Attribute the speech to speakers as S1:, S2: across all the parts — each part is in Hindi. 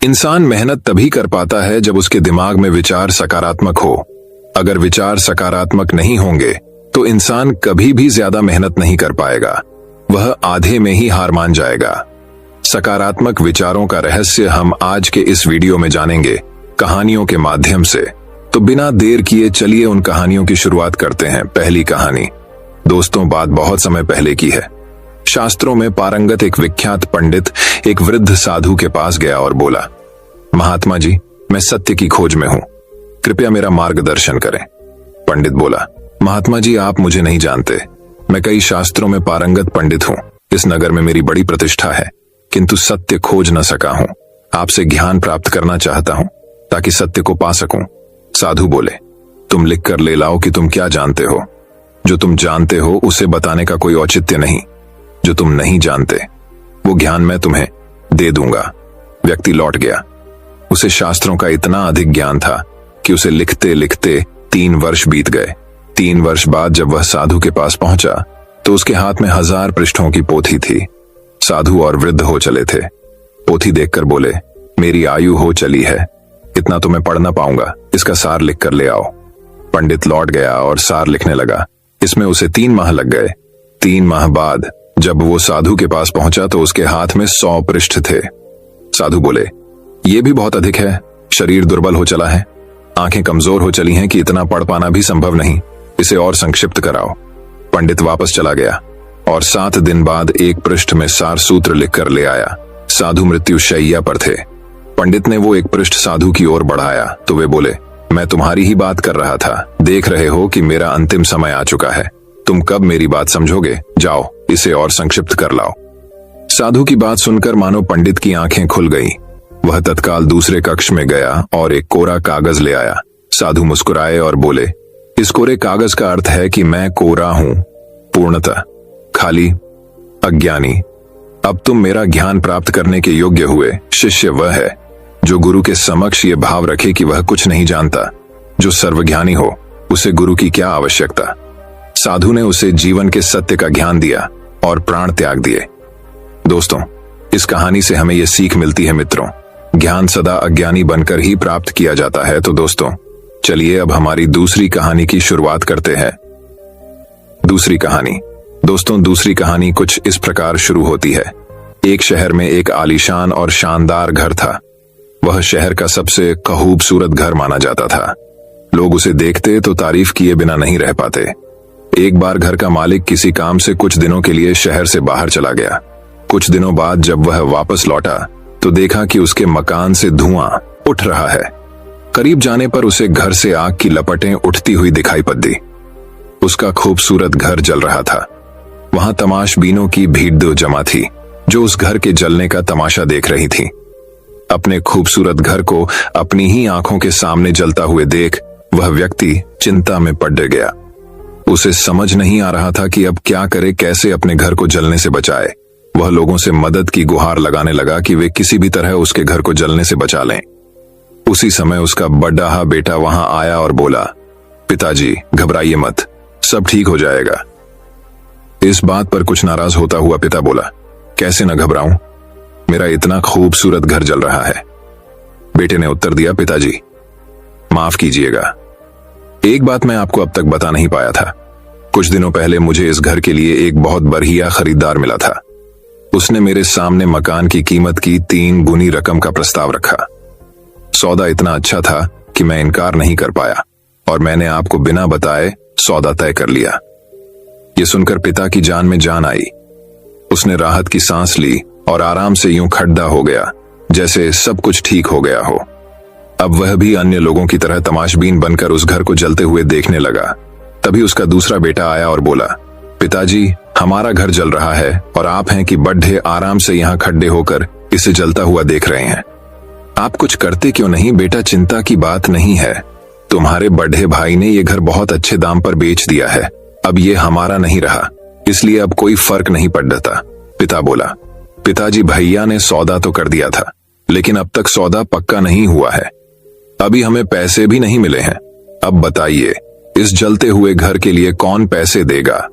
S1: इंसान मेहनत तभी कर पाता है जब उसके दिमाग में विचार सकारात्मक हो। अगर विचार सकारात्मक नहीं होंगे तो इंसान कभी भी ज्यादा मेहनत नहीं कर पाएगा, वह आधे में ही हार मान जाएगा। सकारात्मक विचारों का रहस्य हम आज के इस वीडियो में जानेंगे, कहानियों के माध्यम से। तो बिना देर किए चलिए उन कहानियों की शुरुआत करते हैं। पहली कहानी दोस्तों बात बहुत समय पहले की है। शास्त्रों में पारंगत एक विख्यात पंडित एक वृद्ध साधु के पास गया और बोला, महात्मा जी, मैं सत्य की खोज में हूं, कृपया मेरा मार्गदर्शन करें। पंडित बोला, महात्मा जी, आप मुझे नहीं जानते, मैं कई शास्त्रों में पारंगत पंडित हूं। इस नगर में मेरी बड़ी प्रतिष्ठा है, किंतु सत्य खोज न सका हूं। आपसे ज्ञान प्राप्त करना चाहता हूं ताकि सत्य को पा सकूं। साधु बोले, तुम लिख कर ले लाओ कि तुम क्या जानते हो। जो तुम जानते हो उसे बताने का कोई औचित्य नहीं। जो तुम नहीं जानते वो ज्ञान मैं तुम्हें दे दूंगा। व्यक्ति लौट गया। उसे शास्त्रों का इतना अधिक ज्ञान था कि उसे लिखते लिखते 3 वर्ष बीत गए। 3 वर्ष बाद जब वह साधु के पास पहुंचा तो उसके हाथ में 1000 पृष्ठों की पोथी थी। साधु और वृद्ध हो चले थे। पोथी देखकर बोले, मेरी आयु हो चली है, इतना तो मैं पढ़ ना पाऊंगा, इसका सार लिख कर ले आओ। पंडित लौट गया और सार लिखने लगा। इसमें उसे 3 माह लग गए। 3 माह बाद जब वो साधु के पास पहुंचा तो उसके हाथ में 100 पृष्ठ थे। साधु बोले, ये भी बहुत अधिक है, शरीर दुर्बल हो चला है, आंखें कमजोर हो चली हैं कि इतना पढ़ पाना भी संभव नहीं, इसे और संक्षिप्त कराओ। पंडित वापस चला गया और 7 दिन बाद एक पृष्ठ में सार सूत्र लिखकर ले आया। साधु मृत्यु शैय्या पर थे। पंडित ने वो एक पृष्ठ साधु की ओर बढ़ाया तो वे बोले, मैं तुम्हारी ही बात कर रहा था, देख रहे हो कि मेरा अंतिम समय आ चुका है, तुम कब मेरी बात समझोगे, जाओ इसे और संक्षिप्त कर लाओ। साधु की बात सुनकर मानो पंडित की आंखें खुल गईं। वह तत्काल दूसरे कक्ष में गया और एक कोरा कागज ले आया। साधु मुस्कुराए और बोले, इस कोरे कागज का अर्थ है कि मैं कोरा हूं, पूर्णतः खाली, अज्ञानी। अब तुम मेरा ज्ञान प्राप्त करने के योग्य हुए। शिष्य वह है जो गुरु के समक्ष ये भाव रखे कि वह कुछ नहीं जानता। जो सर्वज्ञानी हो उसे गुरु की क्या आवश्यकता। साधु ने उसे जीवन के सत्य का ज्ञान दिया और प्राण त्याग दिए। दोस्तों, इस कहानी से हमें यह सीख मिलती है मित्रों, ज्ञान सदा अज्ञानी बनकर ही प्राप्त किया जाता है। तो दोस्तों चलिए अब हमारी दूसरी कहानी की शुरुआत करते हैं। दूसरी कहानी दोस्तों दूसरी कहानी कुछ इस प्रकार शुरू होती है। एक शहर में एक आलीशान और शानदार घर था। वह शहर का सबसे खूबसूरत घर माना जाता था। लोग उसे देखते तो तारीफ किए बिना नहीं रह पाते। एक बार घर का मालिक किसी काम से कुछ दिनों के लिए शहर से बाहर चला गया। कुछ दिनों बाद जब वह वापस लौटा तो देखा कि उसके मकान से धुआं उठ रहा है। करीब जाने पर उसे घर से आग की लपटें उठती हुई दिखाई पड़ी। उसका खूबसूरत घर जल रहा था। वहां तमाशबीनों की भीड़ जमा थी जो उस घर के जलने का तमाशा देख रही थी। अपने खूबसूरत घर को अपनी ही आंखों के सामने जलता हुए देख वह व्यक्ति चिंता में पड़ गया। उसे समझ नहीं आ रहा था कि अब क्या करे, कैसे अपने घर को जलने से बचाए। वह लोगों से मदद की गुहार लगाने लगा कि वे किसी भी तरह उसके घर को जलने से बचा लें। उसी समय उसका बड़ा बेटा वहां आया और बोला, पिताजी घबराइए मत, सब ठीक हो जाएगा। इस बात पर कुछ नाराज होता हुआ पिता बोला, कैसे न घबराऊं, मेरा इतना खूबसूरत घर जल रहा है। बेटे ने उत्तर दिया, पिताजी माफ कीजिएगा, एक बात मैं आपको अब तक बता नहीं पाया था। कुछ दिनों पहले मुझे इस घर के लिए एक बहुत बढ़िया खरीदार मिला था। उसने मेरे सामने मकान की कीमत की 3 गुनी रकम का प्रस्ताव रखा। सौदा इतना अच्छा था कि मैं इनकार नहीं कर पाया और मैंने आपको बिना बताए सौदा तय कर लिया। यह सुनकर पिता की जान में जान आई। उसने राहत की सांस ली और आराम से यूं खड़ा हो गया जैसे सब कुछ ठीक हो गया हो। अब वह भी अन्य लोगों की तरह तमाशबीन बनकर उस घर को जलते हुए देखने लगा। तभी उसका दूसरा बेटा आया और बोला, पिताजी हमारा घर जल रहा है और आप हैं कि बड्ढे आराम से यहाँ खड़े होकर इसे जलता हुआ देख रहे हैं। आप कुछ करते क्यों नहीं बेटा, चिंता की बात नहीं है। तुम्हारे बड़े भाई ने ये घर बहुत अच्छे दाम पर बेच दिया है, अब ये हमारा नहीं रहा, इसलिए अब कोई फर्क नहीं पड़ता। पिता बोला, पिताजी भैया ने सौदा तो कर दिया था लेकिन अब तक सौदा पक्का नहीं हुआ है, अभी हमें पैसे भी नहीं मिले हैं। अब बताइए इस जलते हुए घर के लिए कौन पैसे देगा।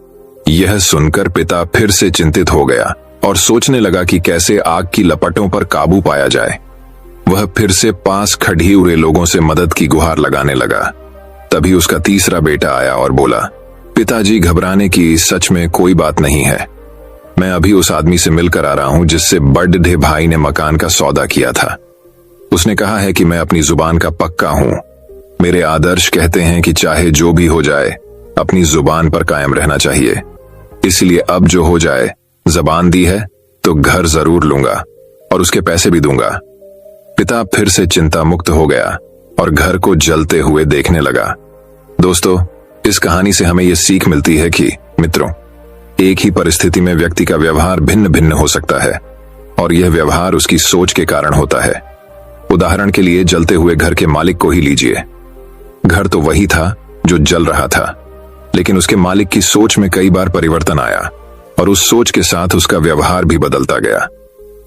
S1: यह सुनकर पिता फिर से चिंतित हो गया और सोचने लगा कि कैसे आग की लपटों पर काबू पाया जाए। वह फिर से पास खड़े हुए लोगों से मदद की गुहार लगाने लगा। तभी उसका तीसरा बेटा आया और बोला, पिताजी घबराने की सच में कोई बात नहीं है। मैं अभी उस आदमी से मिलकर आ रहा हूं जिससे बड़े भाई ने मकान का सौदा किया था। उसने कहा है कि मैं अपनी जुबान का पक्का हूं। मेरे आदर्श कहते हैं कि चाहे जो भी हो जाए अपनी जुबान पर कायम रहना चाहिए। इसलिए अब जो हो जाए, जबान दी है तो घर जरूर लूंगा और उसके पैसे भी दूंगा। पिता फिर से चिंता मुक्त हो गया और घर को जलते हुए देखने लगा। दोस्तों, इस कहानी से हमें यह सीख मिलती है कि मित्रों, एक ही परिस्थिति में व्यक्ति का व्यवहार भिन्न भिन्न हो सकता है और यह व्यवहार उसकी सोच के कारण होता है। उदाहरण के लिए जलते हुए घर के मालिक को ही लीजिए। घर तो वही था जो जल रहा था, लेकिन उसके मालिक की सोच में कई बार परिवर्तन आया और उस सोच के साथ उसका व्यवहार भी बदलता गया।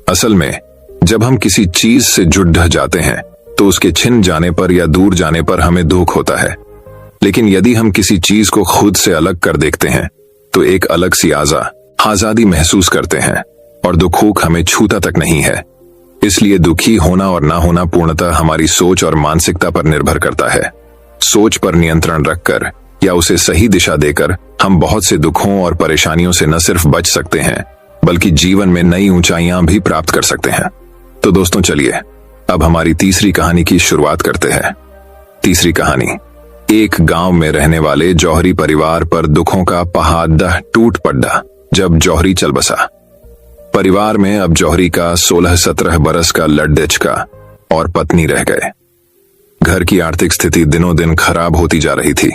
S1: असल में जब हम किसी चीज से जुड़ ढह जाते हैं तो उसके छिन जाने पर या दूर जाने पर हमें दुख होता है, लेकिन यदि हम किसी चीज को खुद से अलग कर देखते हैं तो एक अलग सी आजादी महसूस करते हैं और दुख हमें छूता तक नहीं है। इसलिए दुखी होना और ना होना पूर्णतः हमारी सोच और मानसिकता पर निर्भर करता है। सोच पर नियंत्रण रखकर या उसे सही दिशा देकर हम बहुत से दुखों और परेशानियों से न सिर्फ बच सकते हैं बल्कि जीवन में नई ऊंचाइयां भी प्राप्त कर सकते हैं। तो दोस्तों, चलिए अब हमारी तीसरी कहानी की शुरुआत करते हैं। तीसरी कहानी, एक गांव में रहने वाले जौहरी परिवार पर दुखों का पहाड़ टूट पड़ा जब जौहरी चल बसा। परिवार में अब जौहरी का 16-17 बरस का लड़का और पत्नी रह गए। घर की आर्थिक स्थिति दिनों दिन खराब होती जा रही थी।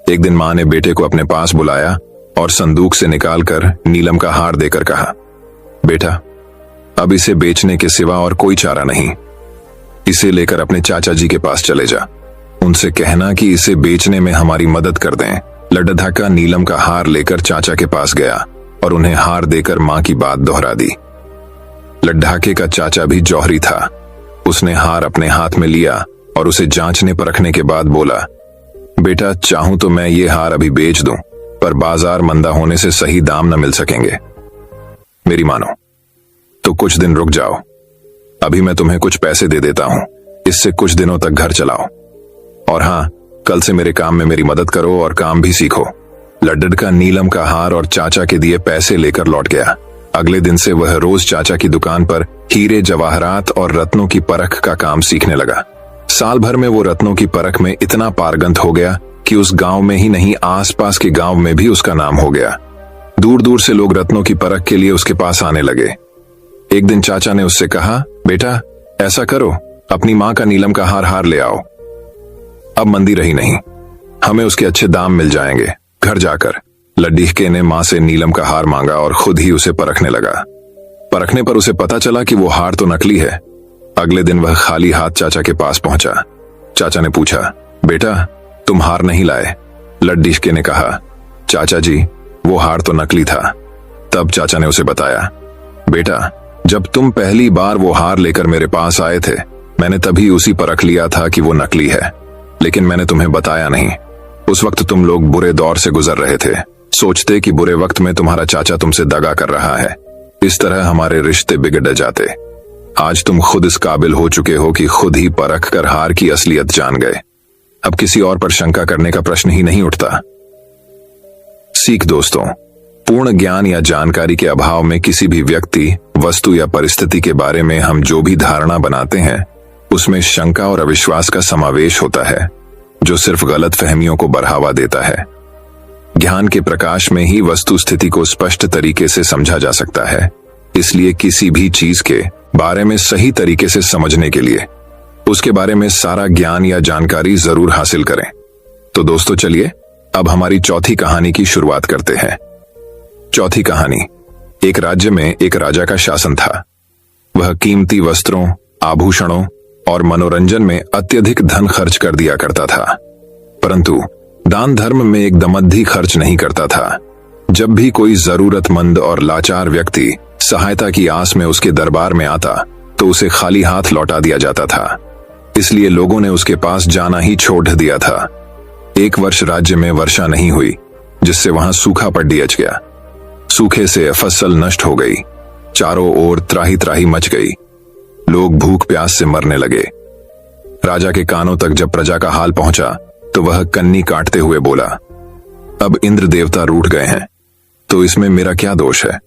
S1: एक दिन मां ने बेटे को अपने पास बुलाया और संदूक से निकालकर नीलम का हार देकर कहा, बेटा, अब इसे बेचने के सिवा और कोई चारा नहीं। इसे लेकर अपने चाचा जी के पास चले जा। उनसे कहना कि इसे बेचने में हमारी मदद कर दें। लड़का नीलम का हार लेकर चाचा के पास गया और उन्हें हार देकर मां की बात दोहरा दी। लड़के का चाचा भी जौहरी था। उसने हार अपने हाथ में लिया और उसे जांचने परखने के बाद बोला, बेटा, चाहूं तो मैं ये हार अभी बेच दूं, पर बाजार मंदा होने से सही दाम न मिल सकेंगे। मेरी मानो तो कुछ दिन रुक जाओ। अभी मैं तुम्हें कुछ पैसे दे देता हूं, इससे कुछ दिनों तक घर चलाओ। और हां, कल से मेरे काम में मेरी मदद करो और काम भी सीखो। लड़का नीलम का हार और चाचा के दिए पैसे लेकर लौट गया। अगले दिन से वह रोज चाचा की दुकान पर हीरे, जवाहरात और रत्नों की परख का काम सीखने लगा। साल भर में वो रत्नों की परख में इतना पारंगत हो गया कि उस गांव में ही नहीं, आसपास के गांव में भी उसका नाम हो गया। दूर दूर से लोग रत्नों की परख के लिए उसके पास आने लगे। एक दिन चाचा ने उससे कहा, बेटा, ऐसा करो, अपनी मां का नीलम का हार ले आओ। अब मंदी रही नहीं, हमें उसके अच्छे दाम मिल जाएंगे। घर जाकर लड़के ने मां से नीलम का हार मांगा और खुद ही उसे परखने लगा। परखने पर उसे पता चला कि वो हार तो नकली है। अगले दिन वह खाली हाथ चाचा के पास पहुंचा। चाचा ने पूछा, बेटा, तुम हार नहीं लाए? लड़के ने कहा, चाचा जी, वो हार तो नकली था। तब चाचा ने उसे बताया, बेटा, जब तुम पहली बार वो हार लेकर मेरे पास आए थे, मैंने तभी उसी परख लिया था कि वो नकली है, लेकिन मैंने तुम्हें बताया नहीं। उस वक्त तुम लोग बुरे दौर से गुजर रहे थे, सोचते कि बुरे वक्त में तुम्हारा चाचा तुमसे दगा कर रहा है। इस तरह हमारे रिश्ते बिगड़ जाते। आज तुम खुद इस काबिल हो चुके हो कि खुद ही परख कर हार की असलियत जान गए। अब किसी और पर शंका करने का प्रश्न ही नहीं उठता। सीख दोस्तों, पूर्ण ज्ञान या जानकारी के अभाव में किसी भी व्यक्ति, वस्तु या परिस्थिति के बारे में हम जो भी धारणा बनाते हैं उसमें शंका और अविश्वास का समावेश होता है, जो सिर्फ गलत फहमियों को बढ़ावा देता है। ज्ञान के प्रकाश में ही वस्तु स्थिति को स्पष्ट तरीके से समझा जा सकता है। इसलिए किसी भी चीज के बारे में सही तरीके से समझने के लिए उसके बारे में सारा ज्ञान या जानकारी जरूर हासिल करें। तो दोस्तों, चलिए अब हमारी चौथी कहानी की शुरुआत करते हैं। चौथी कहानी, एक राज्य में एक राजा का शासन था। वह कीमती वस्त्रों, आभूषणों और मनोरंजन में अत्यधिक धन खर्च कर दिया करता था, परंतु दान धर्म में एक दमद्दी खर्च नहीं करता था। जब भी कोई जरूरतमंद और लाचार व्यक्ति सहायता की आस में उसके दरबार में आता तो उसे खाली हाथ लौटा दिया जाता था। इसलिए लोगों ने उसके पास जाना ही छोड़ दिया था। एक वर्ष राज्य में वर्षा नहीं हुई, जिससे वहां सूखा पड़ गया। सूखे से फसल नष्ट हो गई। चारों ओर त्राही त्राही मच गई। लोग भूख प्यास से मरने लगे। राजा के कानों तक जब प्रजा का हाल पहुंचा तो वह कन्नी काटते हुए बोला, अब इंद्र देवता रूठ गए हैं तो इसमें मेरा क्या दोष है?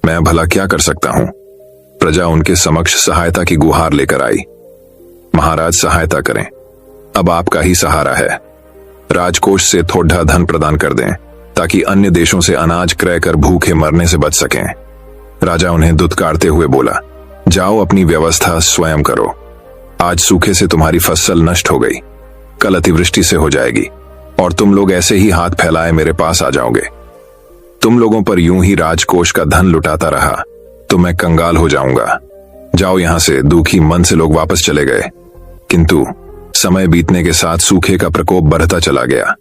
S1: मैं भला क्या कर सकता हूं? प्रजा उनके समक्ष सहायता की गुहार लेकर आई। महाराज सहायता करें, अब आपका ही सहारा है। राजकोष से थोड़ा धन प्रदान कर दें ताकि अन्य देशों से अनाज क्रय कर भूखे मरने से बच सकें। राजा उन्हें दुत्कारते हुए बोला, जाओ अपनी व्यवस्था स्वयं करो। आज सूखे से तुम्हारी फसल नष्ट हो गई, कल अतिवृष्टि से हो जाएगी और तुम लोग ऐसे ही हाथ फैलाए मेरे पास आ जाओगे। तुम लोगों पर यूं ही राजकोष का धन लुटाता रहा तो मैं कंगाल हो जाऊंगा। जाओ यहां से। दुखी मन से लोग वापस चले गए, किंतु समय बीतने के साथ सूखे का प्रकोप बढ़ता चला गया।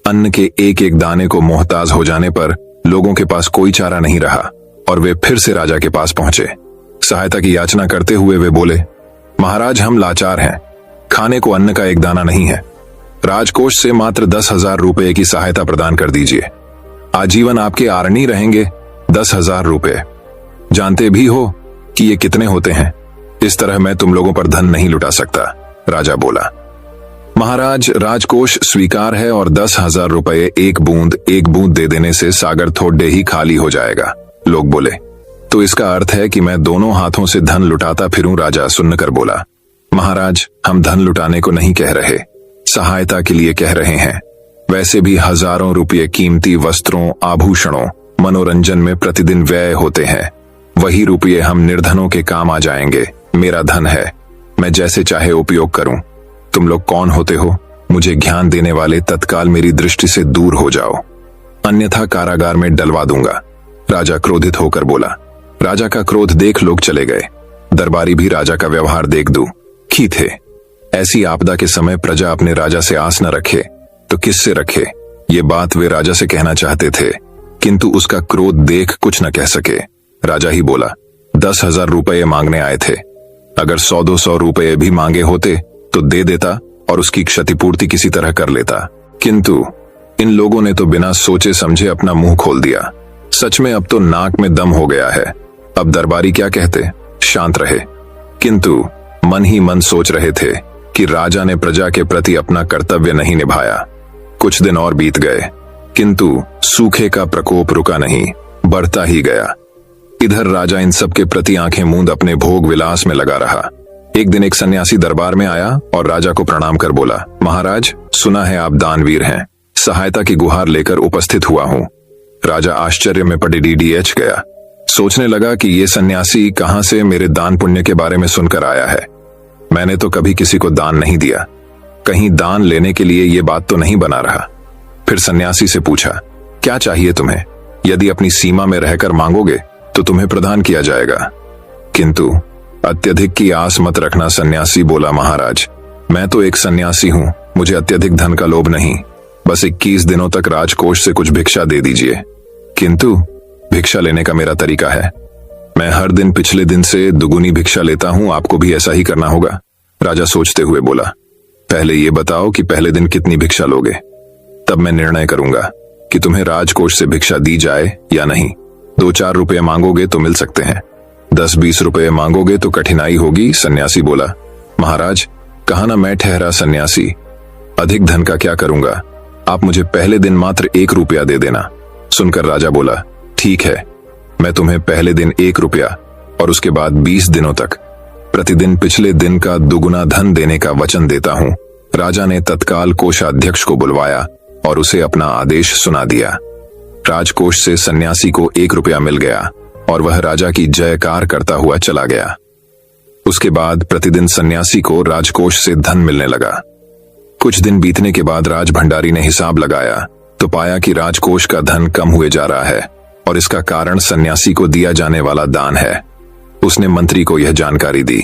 S1: अन्न के एक एक दाने को मोहताज हो जाने पर लोगों के पास कोई चारा नहीं रहा और वे फिर से राजा के पास पहुंचे। सहायता की याचना करते हुए वे बोले, महाराज हम लाचार हैं, खाने को अन्न का एक दाना नहीं है। राजकोष से मात्र 10,000 रुपए की सहायता प्रदान कर दीजिए। आजीवन आपके आरणी रहेंगे। 10,000 रुपए, जानते भी हो कि ये कितने होते हैं। इस तरह मैं तुम लोगों पर धन नहीं लुटा सकता। राजा बोला, महाराज राजकोष स्वीकार है और 10,000 रुपए एक बूंद दे देने से सागर थोड़े ही खाली हो जाएगा। लोग बोले, तो इसका अर्थ है कि मैं दोनों हाथों से धन लुटाता फिरूं? राजा सुनकर बोला, महाराज हम धन लुटाने को नहीं कह रहे, सहायता के लिए कह रहे हैं। वैसे भी हजारों रुपये कीमती वस्त्रों, आभूषणों, मनोरंजन में प्रतिदिन व्यय होते हैं। वही रुपये हम निर्धनों के काम आ जाएंगे। मेरा धन है, मैं जैसे चाहे उपयोग करूं। तुम लोग कौन होते हो? मुझे ज्ञान देने वाले, तत्काल मेरी दृष्टि से दूर हो जाओ, अन्यथा कारागार में डलवा दूंगा। राजा क्रोधित होकर बोला। राजा का क्रोध देख लोग चले गए। दरबारी भी राजा का व्यवहार देख दुखी थे। ऐसी आपदा के समय प्रजा अपने राजा से आस न रखे तो किससे रखे? ये बात वे राजा से कहना चाहते थे, किंतु उसका क्रोध देख कुछ न कह सके। राजा ही बोला, 10,000 रुपये मांगने आए थे। अगर 100-200 रुपये भी मांगे होते तो दे देता और उसकी क्षतिपूर्ति किसी तरह कर लेता, किंतु इन लोगों ने तो बिना सोचे समझे अपना मुंह खोल दिया। सच में अब तो नाक में दम हो गया है। अब दरबारी क्या कहते, शांत रहे, किंतु मन ही मन सोच रहे थे कि राजा ने प्रजा के प्रति अपना कर्तव्य नहीं निभाया। कुछ दिन और बीत गए, किंतु सूखे का प्रकोप रुका नहीं, बढ़ता ही गया। इधर राजा इन सब के प्रति आंखें मूंद अपने भोग विलास में लगा रहा। एक दिन एक सन्यासी दरबार में आया और राजा को प्रणाम कर बोला, महाराज सुना है आप दानवीर हैं, सहायता की गुहार लेकर उपस्थित हुआ हूं। राजा आश्चर्य में पड़े डीडीएच गया। सोचने लगा कि ये सन्यासी कहां से मेरे दान पुण्य के बारे में सुनकर आया है। मैंने तो कभी किसी को दान नहीं दिया, कहीं दान लेने के लिए ये बात तो नहीं बना रहा। फिर सन्यासी से पूछा, क्या चाहिए तुम्हें? यदि अपनी सीमा में रहकर मांगोगे तो तुम्हें प्रदान किया जाएगा, किंतु अत्यधिक की आस मत रखना। सन्यासी बोला, महाराज मैं तो एक सन्यासी हूं, मुझे अत्यधिक धन का लोभ नहीं, बस 21 दिनों तक राजकोष से कुछ भिक्षा दे दीजिए। किंतु भिक्षा लेने का मेरा तरीका है, मैं हर दिन पिछले दिन से दुगुनी भिक्षा लेता हूं, आपको भी ऐसा ही करना होगा। राजा सोचते हुए बोला, पहले ये बताओ कि पहले दिन कितनी भिक्षा लोगे, तब मैं निर्णय करूंगा कि तुम्हें राजकोष से भिक्षा दी जाए या नहीं। 2-4 रुपये मांगोगे तो मिल सकते हैं, 10-20 रुपये मांगोगे तो कठिनाई होगी। सन्यासी बोला, महाराज कहा ना मैं ठहरा सन्यासी, अधिक धन का क्या करूंगा, आप मुझे पहले दिन मात्र 1 रुपया दे देना। सुनकर राजा बोला, ठीक है, मैं तुम्हें पहले दिन 1 रुपया और उसके बाद 20 दिनों तक प्रतिदिन पिछले दिन का दुगुना धन देने का वचन देता हूं। राजा ने तत्काल कोषाध्यक्ष को बुलवाया और उसे अपना आदेश सुना दिया। राजकोष से सन्यासी को 1 रुपया मिल गया और वह राजा की जयकार करता हुआ चला गया। उसके बाद प्रतिदिन सन्यासी को राजकोष से धन मिलने लगा। कुछ दिन बीतने के बाद राज भंडारी ने हिसाब लगाया तो पाया कि राजकोष का धन कम हुए जा रहा है और इसका कारण सन्यासी को दिया जाने वाला दान है। उसने मंत्री को यह जानकारी दी।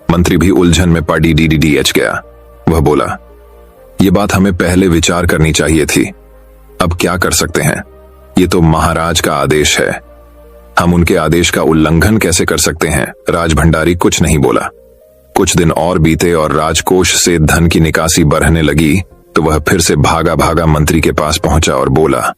S1: मंत्री भी उलझन में पड़ डीडीएच गया। वह बोला, यह बात हमें पहले विचार करनी चाहिए थी, अब क्या कर सकते हैं, ये तो महाराज का आदेश है, हम उनके आदेश का उल्लंघन कैसे कर सकते हैं। राज भंडारी कुछ नहीं बोला। कुछ दिन और बीते और राजकोष से धन की निकासी बढ़ने लगी तो वह फिर से भागा भागा मंत्री के पास पहुंचा और बोला,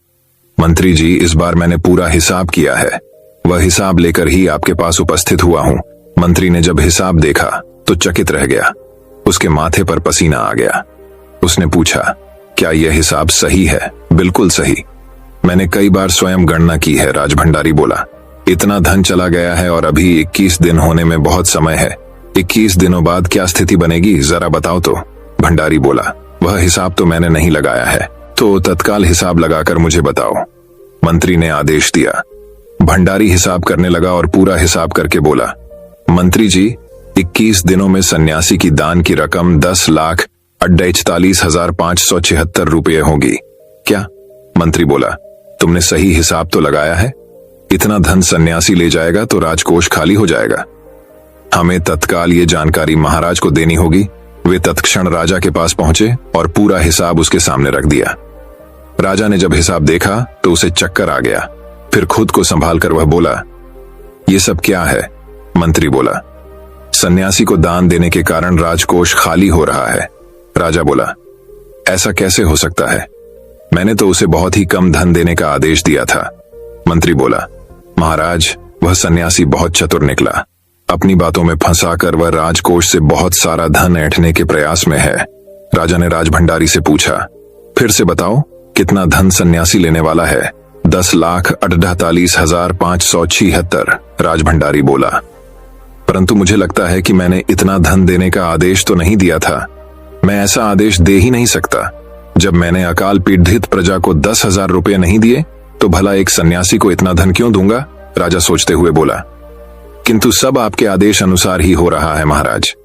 S1: मंत्री जी इस बार मैंने पूरा हिसाब किया है, वह हिसाब लेकर ही आपके पास उपस्थित हुआ हूं। मंत्री ने जब हिसाब देखा तो चकित रह गया। उसके माथे पर पसीना आ गया। उसने पूछा, क्या यह हिसाब सही है? बिल्कुल सही, मैंने कई बार स्वयं गणना की है, राजभंडारी बोला। इतना धन चला गया है और अभी 21 दिन होने में बहुत समय है। 21 दिनों बाद क्या स्थिति बनेगी, जरा बताओ तो, भंडारी बोला। वह हिसाब तो मैंने नहीं लगाया है, तो तत्काल हिसाब लगाकर मुझे बताओ, मंत्री ने आदेश दिया। भंडारी हिसाब करने लगा और पूरा हिसाब करके बोला, मंत्री जी, 21 दिनों में सन्यासी की दान की रकम 10,48,576 रुपये होगी। क्या? मंत्री बोला, तुमने सही हिसाब तो लगाया है? इतना धन सन्यासी ले जाएगा तो राजकोष खाली हो जाएगा। हमें तत्काल ये जानकारी महाराज को देनी होगी। वे तत्क्षण राजा के पास पहुंचे और पूरा हिसाब उसके सामने रख दिया। राजा ने जब हिसाब देखा तो उसे चक्कर आ गया। फिर खुद को संभालकर वह बोला, ये सब क्या है? मंत्री बोला, सन्यासी को दान देने के कारण राजकोष खाली हो रहा है। राजा बोला, ऐसा कैसे हो सकता है? मैंने तो उसे बहुत ही कम धन देने का आदेश दिया था। मंत्री बोला, महाराज, वह सन्यासी बहुत चतुर निकला। अपनी बातों में फंसाकर वह राजकोष से बहुत सारा धन ऐंठने के प्रयास में है। राजा ने राजभंडारी से पूछा, फिर से बताओ, कितना धन सन्यासी लेने वाला है? 10,48,576। राजभंडारी बोला, परंतु मुझे लगता है कि मैंने इतना धन देने का आदेश तो नहीं दिया था। मैं ऐसा आदेश दे ही नहीं सकता। जब मैंने अकाल पीड़ित प्रजा को 10,000 रुपये नहीं दिए तो भला एक सन्यासी को इतना धन क्यों दूंगा? राजा सोचते हुए बोला, किंतु सब आपके आदेश अनुसार ही हो रहा है महाराज,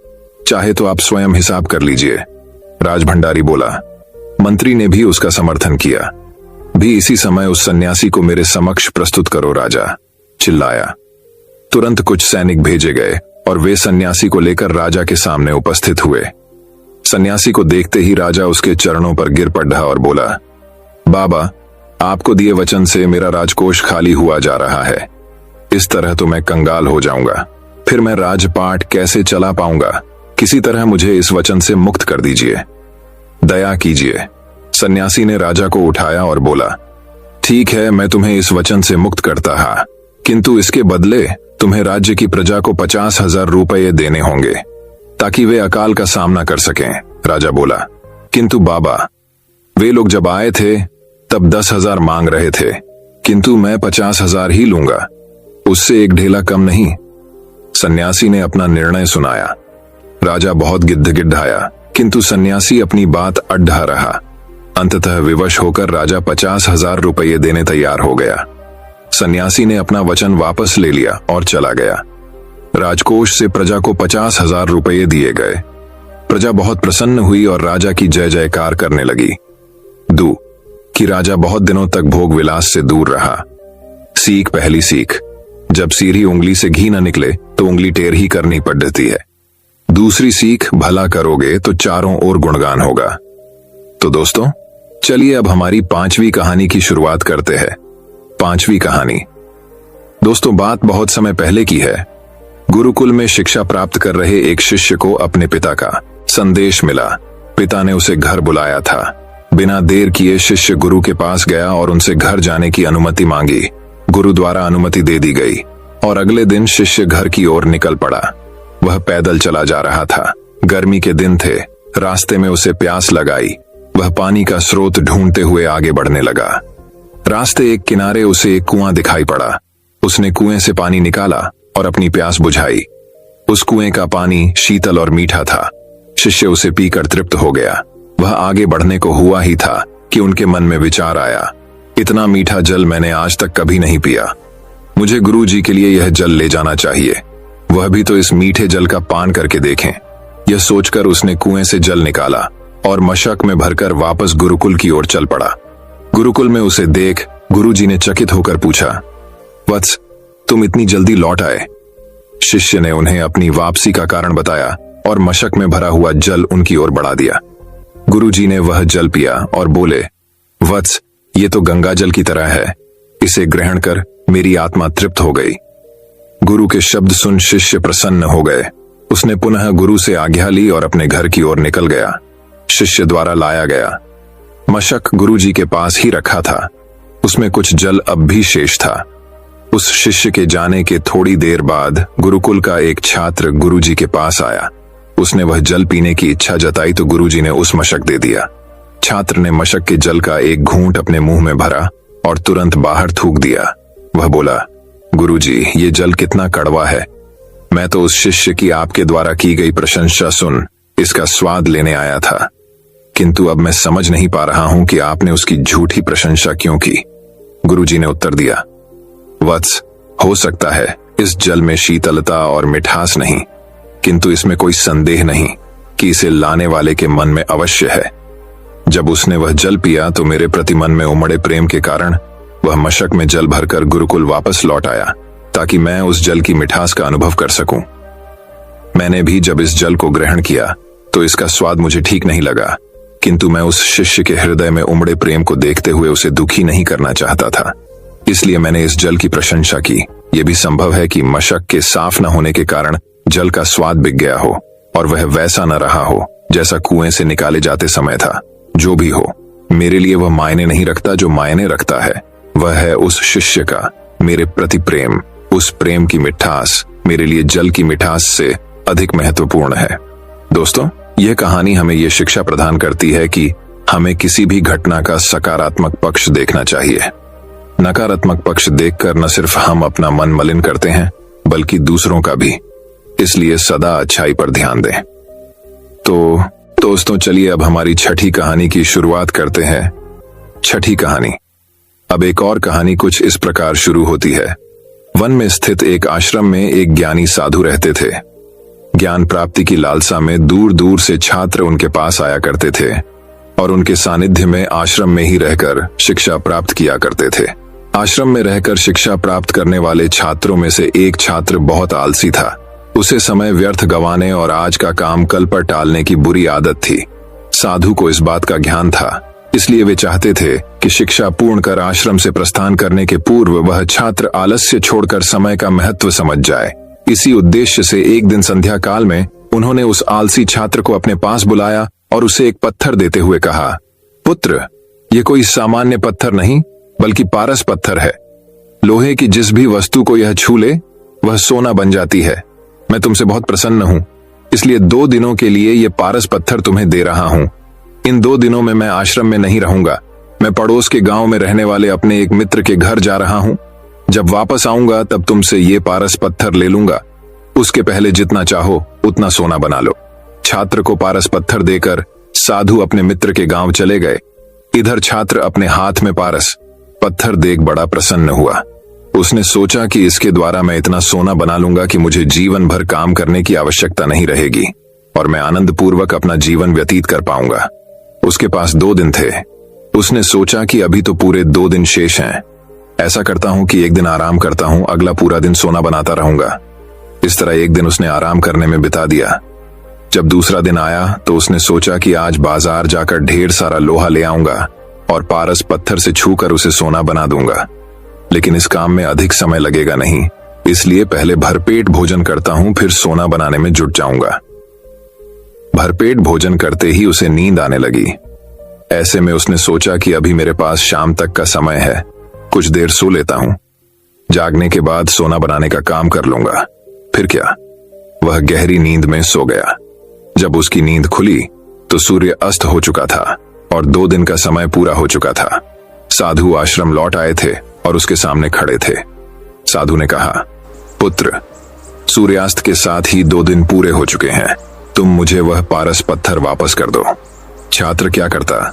S1: चाहे तो आप स्वयं हिसाब कर लीजिए। राजभंडारी बोला। मंत्री ने भी उसका समर्थन किया। भी इसी समय उस सन्यासी को मेरे समक्ष प्रस्तुत करो, राजा चिल्लाया। तुरंत कुछ सैनिक भेजे गए और वे सन्यासी को लेकर राजा के सामने उपस्थित हुए। सन्यासी को देखते ही राजा उसके चरणों पर गिर पड़ा और बोला, बाबा, आपको दिए वचन से मेरा राजकोष खाली हुआ जा रहा है। इस तरह तो मैं कंगाल हो जाऊंगा, फिर मैं राजपाट कैसे चला पाऊंगा? किसी तरह मुझे इस वचन से मुक्त कर दीजिए, दया कीजिए। सन्यासी ने राजा को उठाया और बोला, ठीक है, मैं तुम्हें इस वचन से मुक्त करता हा, किंतु इसके बदले तुम्हें राज्य की प्रजा को 50,000 रुपये देने होंगे ताकि वे अकाल का सामना कर सकें। राजा बोला, किंतु बाबा, वे लोग जब आए थे तब 10,000 मांग रहे थे, किंतु मैं 50,000 ही लूंगा, उससे एक ढेला कम नहीं। सन्यासी ने अपना निर्णय सुनाया। राजा बहुत गिड़गिड़ाया, किंतु सन्यासी अपनी बात अड्ढा रहा। अंततः विवश होकर राजा 50,000 रुपये देने तैयार हो गया। सन्यासी ने अपना वचन वापस ले लिया और चला गया। राजकोष से प्रजा को 50,000 रुपये दिए गए। प्रजा बहुत प्रसन्न हुई और राजा की जय जयकार करने लगी। कि राजा बहुत दिनों तक भोग विलास से दूर रहा। सीख, पहली सीख, जब सीधी उंगली से घी न निकले तो उंगली टेढ़ी ही करनी पड़ती है। दूसरी सीख, भला करोगे तो चारों ओर गुणगान होगा। तो दोस्तों, चलिए अब हमारी 5वीं कहानी की शुरुआत करते हैं। 5वीं कहानी। दोस्तों, बात बहुत समय पहले की है। गुरुकुल में शिक्षा प्राप्त कर रहे एक शिष्य को अपने पिता का संदेश मिला। पिता ने उसे घर बुलाया था। बिना देर किए शिष्य गुरु के पास गया और उनसे घर जाने की अनुमति मांगी। गुरु द्वारा अनुमति दे दी गई और अगले दिन शिष्य घर की ओर निकल पड़ा। वह पैदल चला जा रहा था। गर्मी के दिन थे। रास्ते में उसे प्यास लगाई। वह पानी का स्रोत ढूंढते हुए आगे बढ़ने लगा। रास्ते एक किनारे उसे एक कुआं दिखाई पड़ा। उसने कुएं से पानी निकाला और अपनी प्यास बुझाई। उस कुएं का पानी शीतल और मीठा था। शिष्य उसे पीकर तृप्त हो गया। वह आगे बढ़ने को हुआ ही था कि उनके मन में विचार आया, इतना मीठा जल मैंने आज तक कभी नहीं पिया। मुझे गुरु जी के लिए यह जल ले जाना चाहिए। वह भी तो इस मीठे जल का पान करके देखें। यह सोचकर उसने कुएं से जल निकाला और मशक में भरकर वापस गुरुकुल की ओर चल पड़ा। गुरुकुल में उसे देख गुरु जी ने चकित होकर पूछा, वत्स, तुम इतनी जल्दी लौट आए? शिष्य ने उन्हें अपनी वापसी का कारण बताया और मशक में भरा हुआ जल उनकी ओर बढ़ा दिया। गुरुजी ने वह जल पिया और बोले, वत्स, ये तो गंगा जल की तरह है, इसे ग्रहण कर मेरी आत्मा तृप्त हो गई। गुरु के शब्द सुन शिष्य प्रसन्न हो गए। उसने पुनः गुरु से आज्ञा ली और अपने घर की ओर निकल गया। शिष्य द्वारा लाया गया मशक गुरु जी के पास ही रखा था। उसमें कुछ जल अब भी शेष था। उस शिष्य के जाने के थोड़ी देर बाद गुरुकुल का एक छात्र गुरुजी के पास आया। उसने वह जल पीने की इच्छा जताई तो गुरुजी ने उस मशक दे दिया। छात्र ने मशक के जल का एक घूंट अपने मुंह में भरा और तुरंत बाहर थूक दिया। वह बोला, गुरुजी, ये जल कितना कड़वा है। मैं तो उस शिष्य की आपके द्वारा की गई प्रशंसा सुन इसका स्वाद लेने आया था, किंतु अब मैं समझ नहीं पा रहा हूं कि आपने उसकी झूठी प्रशंसा क्यों की। गुरुजी ने उत्तर दिया, वत्स, हो सकता है इस जल में शीतलता और मिठास नहीं, किंतु इसमें कोई संदेह नहीं कि इसे लाने वाले के मन में अवश्य है। जब उसने वह जल पिया तो मेरे प्रति मन में उमड़े प्रेम के कारण वह मशक में जल भरकर गुरुकुल वापस लौट आया ताकि मैं उस जल की मिठास का अनुभव कर सकूं। मैंने भी जब इस जल को ग्रहण किया तो इसका स्वाद मुझे ठीक नहीं लगा, किंतु मैं उस शिष्य के हृदय में उमड़े प्रेम को देखते हुए उसे दुखी नहीं करना चाहता था, इसलिए मैंने इस जल की प्रशंसा की। यह भी संभव है कि मशक के साफ न होने के कारण जल का स्वाद बिक गया हो और वह वैसा न रहा हो जैसा कुएं से निकाले जाते समय था। जो भी हो, मेरे लिए वह मायने नहीं रखता। जो मायने रखता है वह है उस शिष्य का मेरे प्रति प्रेम। उस प्रेम की मिठास मेरे लिए जल की मिठास से अधिक महत्वपूर्ण है। दोस्तों, यह कहानी हमें यह शिक्षा प्रदान करती है कि हमें किसी भी घटना का सकारात्मक पक्ष देखना चाहिए। नकारात्मक पक्ष देखकर न सिर्फ हम अपना मन मलिन करते हैं बल्कि दूसरों का भी। इसलिए सदा अच्छाई पर ध्यान दें। तो दोस्तों, चलिए अब हमारी छठी कहानी की शुरुआत करते हैं। छठी कहानी। अब एक और कहानी कुछ इस प्रकार शुरू होती है। वन में स्थित एक आश्रम में एक ज्ञानी साधु रहते थे। ज्ञान प्राप्ति की लालसा में दूर दूर से छात्र उनके पास आया करते थे और उनके सानिध्य में आश्रम में ही रहकर शिक्षा प्राप्त किया करते थे। आश्रम में रहकर शिक्षा प्राप्त करने वाले छात्रों में से एक छात्र बहुत आलसी था। उसे समय व्यर्थ गंवाने और आज का काम कल पर टालने की बुरी आदत थी। साधु को इस बात का ज्ञान था, इसलिए वे चाहते थे कि शिक्षा पूर्ण कर आश्रम से प्रस्थान करने के पूर्व वह छात्र आलस्य छोड़कर समय का महत्व समझ जाए। इसी उद्देश्य से एक दिन संध्या काल में उन्होंने उस आलसी छात्र को अपने पास बुलाया और उसे एक पत्थर देते हुए कहा, पुत्र, ये कोई सामान्य पत्थर नहीं बल्कि पारस पत्थर है। लोहे की जिस भी वस्तु को यह छू ले वह सोना बन जाती है। मैं तुमसे बहुत प्रसन्न हूं, इसलिए 2 दिनों के लिए यह पारस पत्थर तुम्हें दे रहा हूं। इन 2 दिनों में मैं आश्रम में नहीं रहूंगा। मैं पड़ोस के गांव में रहने वाले अपने एक मित्र के घर जा रहा हूं। जब वापस आऊंगा तब तुमसे ये पारस पत्थर ले लूंगा। उसके पहले जितना चाहो उतना सोना बना लो। छात्र को पारस पत्थर देकर साधु अपने मित्र के गांव चले गए। इधर छात्र अपने हाथ में पारस पत्थर देख बड़ा प्रसन्न हुआ। उसने सोचा कि इसके द्वारा मैं इतना सोना बना लूंगा कि मुझे जीवन भर काम करने की आवश्यकता नहीं रहेगी और मैं आनंद पूर्वक अपना जीवन व्यतीत कर पाऊंगा। उसके पास 2 दिन थे। उसने सोचा कि अभी तो पूरे 2 दिन शेष हैं। ऐसा करता हूं कि एक दिन आराम करता हूं, अगला पूरा दिन सोना बनाता रहूंगा। इस तरह एक दिन उसने आराम करने में बिता दिया। जब दूसरा दिन आया तो उसने सोचा कि आज बाजार जाकर ढेर सारा लोहा ले आऊंगा और पारस पत्थर से छूकर उसे सोना बना दूंगा। लेकिन इस काम में अधिक समय लगेगा नहीं, इसलिए पहले भरपेट भोजन करता हूं, फिर सोना बनाने में जुट जाऊंगा। भरपेट भोजन करते ही उसे नींद आने लगी। ऐसे में उसने सोचा कि अभी मेरे पास शाम तक का समय है, कुछ देर सो लेता हूं। जागने के बाद सोना बनाने का काम कर लूंगा। फिर क्या, वह गहरी नींद में सो गया। जब उसकी नींद खुली तो सूर्य अस्त हो चुका था और 2 दिन का समय पूरा हो चुका था। साधु आश्रम लौट आए थे और उसके सामने खड़े थे। साधु ने कहा, पुत्र, सूर्यास्त के साथ ही 2 दिन पूरे हो चुके हैं। तुम मुझे वह पारस पत्थर वापस कर दो। छात्र क्या करता?